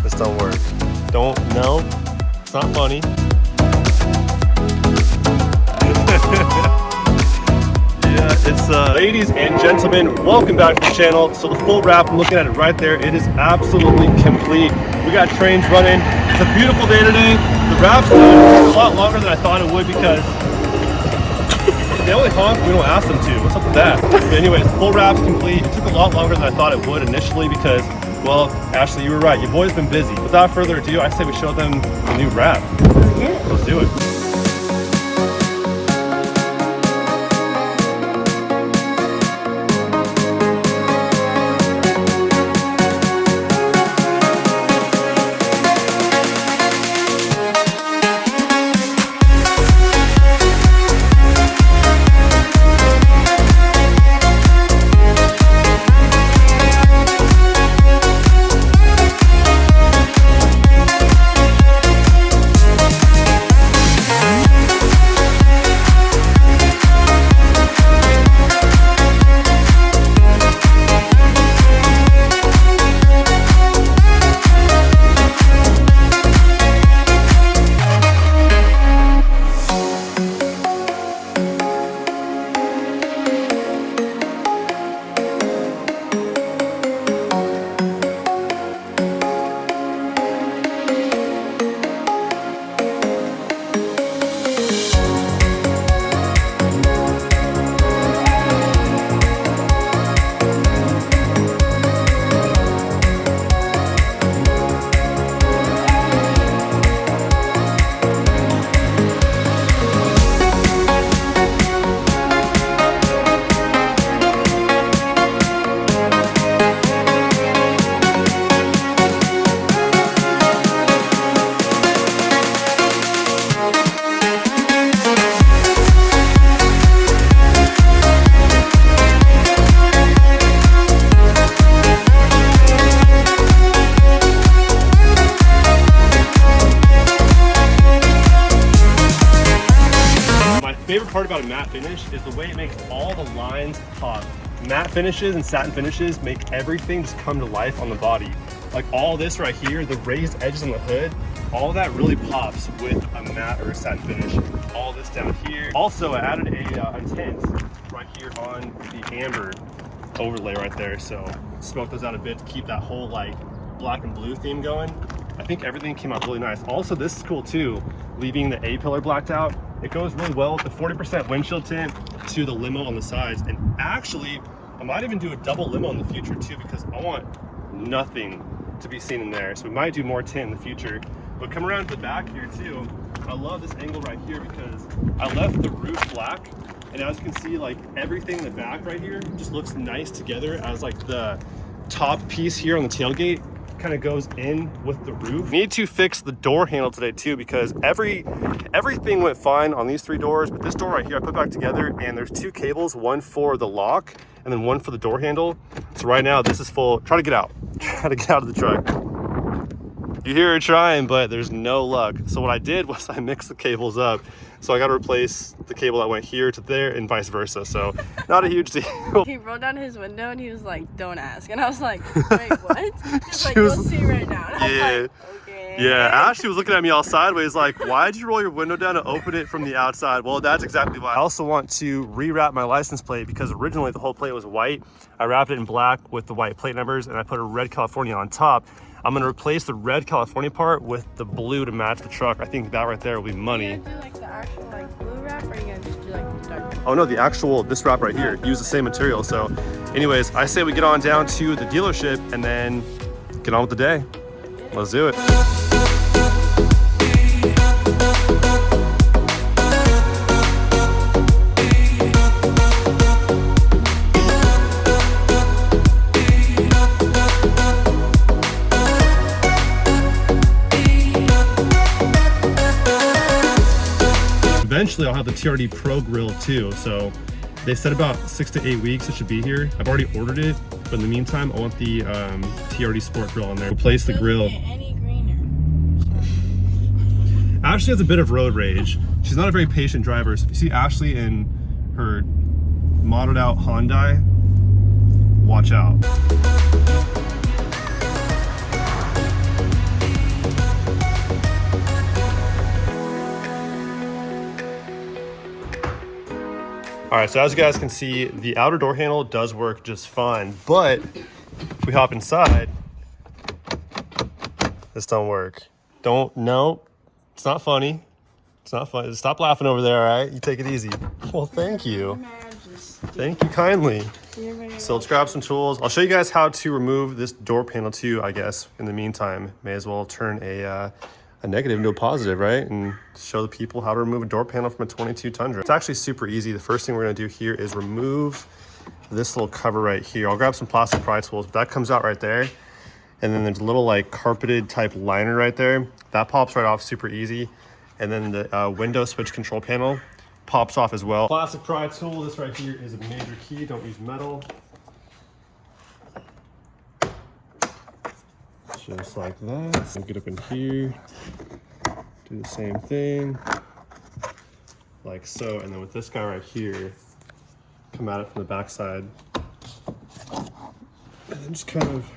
This don't work. Don't, no, it's not funny. Yeah, it's ladies and gentlemen, welcome back to the channel. So the full wrap, I'm looking at it right there. It is absolutely complete. We got trains running. It's a beautiful day today. The wrap's done a lot longer than I thought it would because they only honk when we don't ask them to. What's up with that? But anyways, full wrap's complete. It took a lot longer than I thought it would initially because, well, Ashley, you were right. Your boy's been busy. Without further ado, I say we show them the new wrap. Let's do it. Favorite part about a matte finish is the way it makes all the lines pop. Matte finishes and satin finishes make everything just come to life on the body. Like all this right here, the raised edges on the hood, all that really pops with a matte or a satin finish. All this down here. Also, I added a tint right here on the amber overlay right there. So smoke those out a bit to keep that whole like black and blue theme going. I think everything came out really nice. Also, this is cool too, leaving the A-pillar blacked out. It goes really well with the 40% windshield tint to the limo on the sides. And actually, I might even do a double limo in the future too because I want nothing to be seen in there. So we might do more tint in the future. But come around to the back here too. I love this angle right here because I left the roof black. And as you can see, like everything in the back right here just looks nice together as like the top piece here on the tailgate kind of goes in with the roof. Need to fix the door handle today too because everything went fine on these three doors, but this door right here I put back together and there's two cables, one for the lock and then one for the door handle. So right now this is full. Try to get out. Try to get out of the truck. You hear her trying, but there's no luck. So what I did was I mixed the cables up. So I got to replace the cable that went here to there and vice versa. So not a huge deal. He rolled down his window and he was like, "Don't ask." And I was like, "Wait, what?" He's like, "You'll see right now." And I was like, "Okay." Yeah, Ashley was looking at me all sideways like, "Why'd you roll your window down to open it from the outside?" Well, that's exactly why. I also want to rewrap my license plate because originally the whole plate was white. I wrapped it in black with the white plate numbers and I put a red California on top. I'm gonna replace the red California part with the blue to match the truck. I think that right there will be money. Are you gonna do like the actual like blue wrap or are you gonna just do like the dark? Oh no, the actual, this wrap right here, use the same material. So anyways, I say we get on down to the dealership and then get on with the day. Let's do it. Eventually I'll have the TRD Pro grill too. So they said about 6 to 8 weeks it should be here. I've already ordered it, but in the meantime, I want the TRD Sport grill on there. Replace the grill. Any greener. Ashley has a bit of road rage. She's not a very patient driver. So if you see Ashley in her modeled out Hyundai, watch out. All right, so as you guys can see, the outer door handle does work just fine, but if we hop inside, this don't work. No, it's not funny. It's not funny. Stop laughing over there, all right? You take it easy. Well, thank you. Thank you kindly. So let's grab some tools. I'll show you guys how to remove this door panel too, I guess. In the meantime, may as well turn a negative into a positive, right? And show the people how to remove a door panel from a 22 Tundra. It's actually super easy. The first thing we're gonna do here is remove this little cover right here. I'll grab some plastic pry tools, but that comes out right there. And then there's a little like carpeted type liner right there. That pops right off super easy. And then the window switch control panel pops off as well. Plastic pry tool, this right here is a major key. Don't use metal. Just like that. So get up in here, do the same thing, like so. And then with this guy right here, come at it from the backside. And then just kind of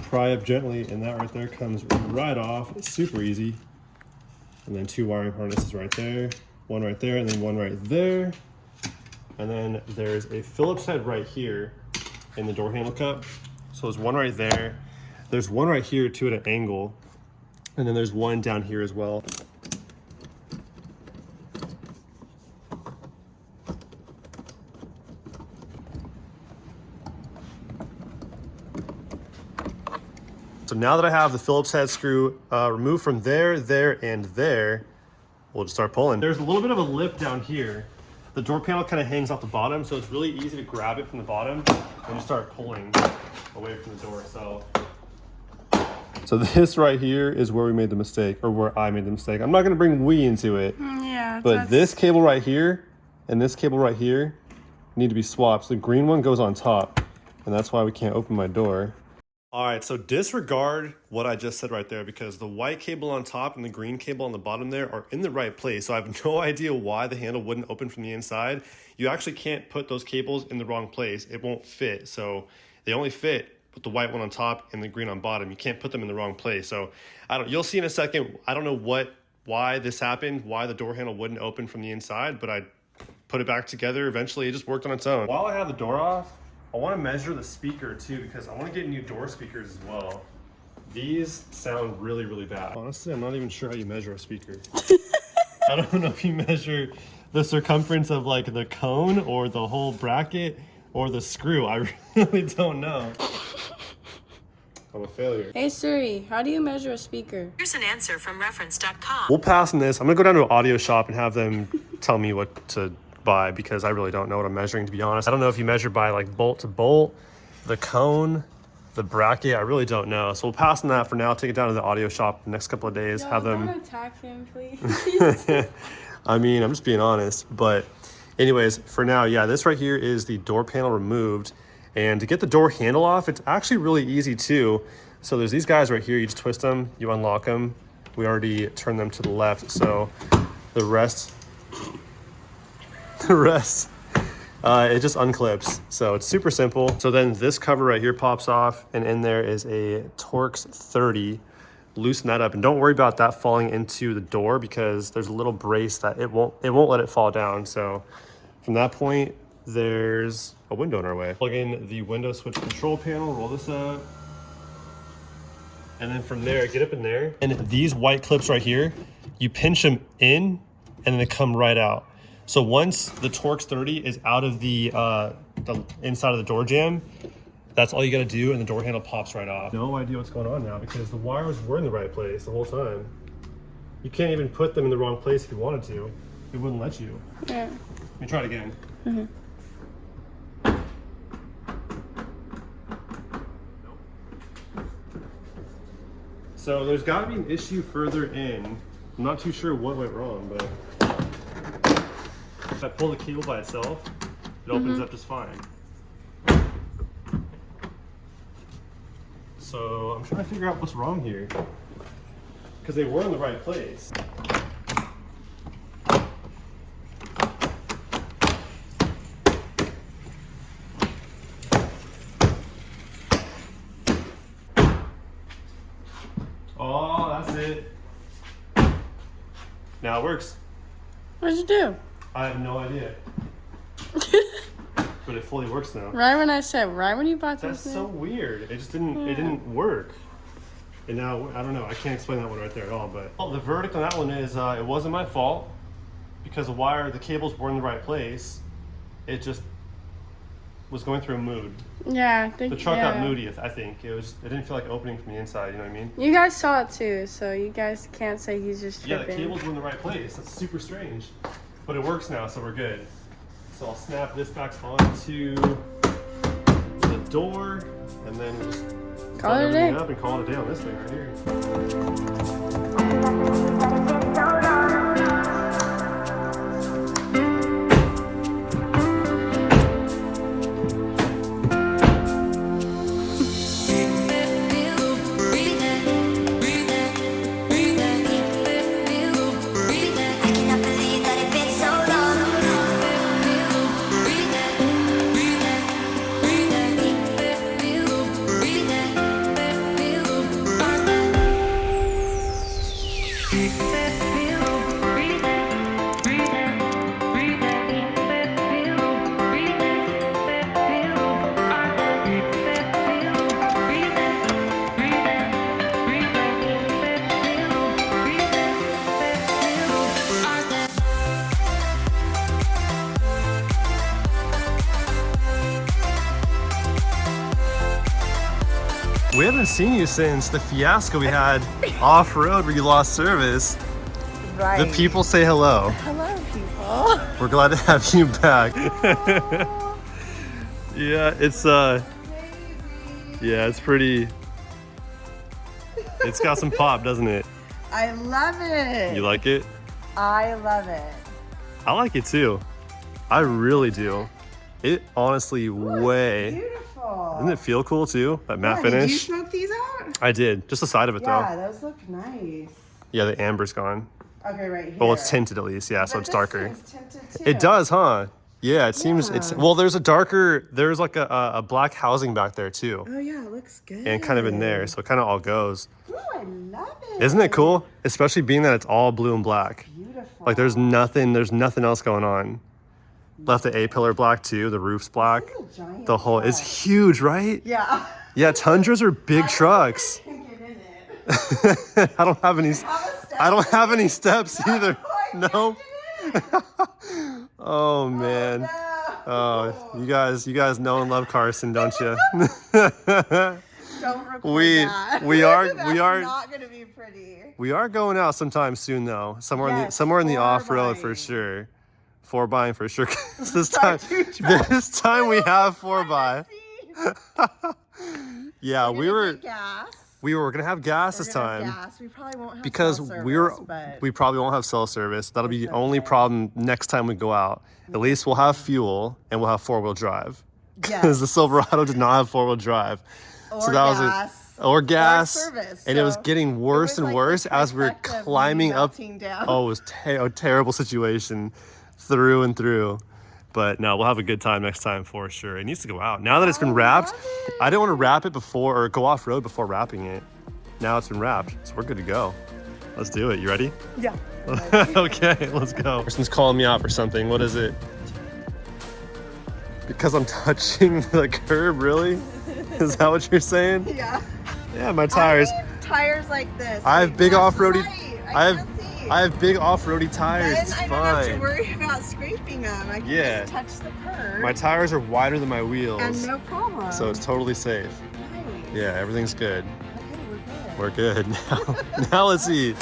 pry up gently, and that right there comes right off. It's super easy. And then 2 wiring harnesses right there, one right there, and then one right there. And then there's a Phillips head right here in the door handle cup. So there's one right there. There's one right here too at an angle. And then there's one down here as well. So now that I have the Phillips head screw removed from there, and there, we'll just start pulling. There's a little bit of a lip down here. The door panel kind of hangs off the bottom, so it's really easy to grab it from the bottom and just start pulling away from the door. So this right here is where we made the mistake, or where I made the mistake. I'm not gonna bring we into it. Yeah. But this cable right here and this cable right here need to be swapped. So the green one goes on top, and that's why we can't open my door. All right, so disregard what I just said right there, because the white cable on top and the green cable on the bottom there are in the right place. So I have no idea why the handle wouldn't open from the inside. You actually can't put those cables in the wrong place. It won't fit. So they only fit with the white one on top and the green on bottom. You can't put them in the wrong place. So you'll see in a second. I don't know why this happened, why the door handle wouldn't open from the inside, but I put it back together. Eventually it just worked on its own. While I have the door off, I want to measure the speaker too, because I want to get new door speakers as well. These sound really, really bad. Honestly, I'm not even sure how you measure a speaker. I don't know if you measure the circumference of like the cone or the whole bracket or the screw. I really don't know. I'm a failure. Hey Siri, how do you measure a speaker? Here's an answer from reference.com. We'll pass on this. I'm gonna go down to an audio shop and have them tell me what to buy, because I really don't know what I'm measuring, to be honest. I don't know if you measure by like bolt to bolt, the cone, the bracket. I really don't know. So we'll pass on that for now. Take it down to the audio shop the next couple of days. Yo, have them. don't attack him, please. I mean, I'm just being honest. But anyways, for now, yeah, this right here is the door panel removed. And to get the door handle off, it's actually really easy too. So there's these guys right here. You just twist them, you unlock them. We already turned them to the left. So the rest, it just unclips. So it's super simple. So then this cover right here pops off, and in there is a Torx 30. Loosen that up, and don't worry about that falling into the door, because there's a little brace that it won't let it fall down. So from that point, there's a window in our way. Plug in the window switch control panel, roll this up, and then from there, get up in there. And these white clips right here, you pinch them in, and then they come right out. So once the Torx 30 is out of the inside of the door jamb, that's all you gotta do, and the door handle pops right off. No idea what's going on now, because the wires were in the right place the whole time. You can't even put them in the wrong place if you wanted to. It wouldn't let you. Yeah. Let me try it again. Mm-hmm. So there's gotta be an issue further in. I'm not too sure what went wrong, but if I pull the cable by itself, it opens up just fine. So I'm trying to figure out what's wrong here, because they were in the right place. Oh, that's it. Now it works. What'd you do? I have no idea. But it fully works now. Right when I said, right when you bought this. That's so weird. It just didn't. It didn't work. And now I don't know. I can't explain that one right there at all. But the verdict on that one is it wasn't my fault because the cables were in the right place. It just was going through a mood. Yeah, The truck got moody. I think it didn't feel like opening from the inside. You know what I mean? You guys saw it too, so you guys can't say he's just tripping. Yeah, the cables were in the right place. That's super strange. But it works now, so we're good. So I'll snap this back onto the door, and then we'll just call it a day. Up and call it a day on this thing right here. We haven't seen you since the fiasco we had off-road where you lost service. Right. The people say hello. Hello, people. We're glad to have you back. Yeah, it's it's pretty. It's got some pop, doesn't it? I love it. You like it? I love it. I like it too. I really do. It honestly Beautiful. Doesn't it feel cool too? That matte Did you finish. smoke these out? I did. Just the side of it Yeah, though. those look nice. Yeah, the amber's gone. Okay, right here. Well, it's tinted at least, yeah, so But it's this darker. thing's tinted too. It does, huh? Yeah, it seems it's Yeah. well. There's like a black housing back there too, Oh yeah, it looks good. and kind of in there, so it kind of all goes. Ooh, I love it. Isn't it cool? Especially being that it's all blue and black. Beautiful. Like there's nothing else going on. Left the A-pillar black too. The roof's black. This is a giant The whole truck. it's huge, right? Yeah. Yeah, Tundras are big trucks. I can get in it. I don't have any. Have a step. I don't have any steps either. I No. can't get in. Oh man. No. Oh, you guys know and love Carson, don't you? Don't record We- that. we are- That's we are- not gonna be pretty. We are going out sometime soon though. Somewhere Yes, somewhere in the 4 off-road for buying. sure. 4x for sure. 'Cause this Start time, 2 trucks. this time we have 4x. Yeah, We're we gonna were get gas. gonna have gas We're this gonna have time gas. We probably won't have because cell service, we but probably won't have cell service. That'll be It's the only okay. problem next time we go out. At least we'll have fuel and we'll have 4-wheel drive. Because yes. the Silverado did not have 4-wheel drive. Or So that was gas. or gas, service, and it was so getting worse was and like worse the as we were trifecta of me climbing up. melting down. Oh, it was a terrible situation, through and through. But no, we'll have a good time next time for sure. It needs to go out now that it's been wrapped. love it. I didn't want to wrap it before or go off road before wrapping it. Now it's been wrapped, so we're good to go. Let's do it. You ready? Yeah. Okay, let's go. Person's calling me out for something. What is it? Because I'm touching the curb, really? Is that what you're saying? Yeah. Yeah, my tires. I need tires like this. I have Like, big that's off-roady. light. I can't see. have big off-roady tires. Then It's I don't have to fine. worry about scraping them. I can Yeah. just touch the curb. My tires are wider than my wheels, and no problem. so it's totally safe. nice. Yeah, everything's good. Okay, we're good. We're good now. Now let's eat.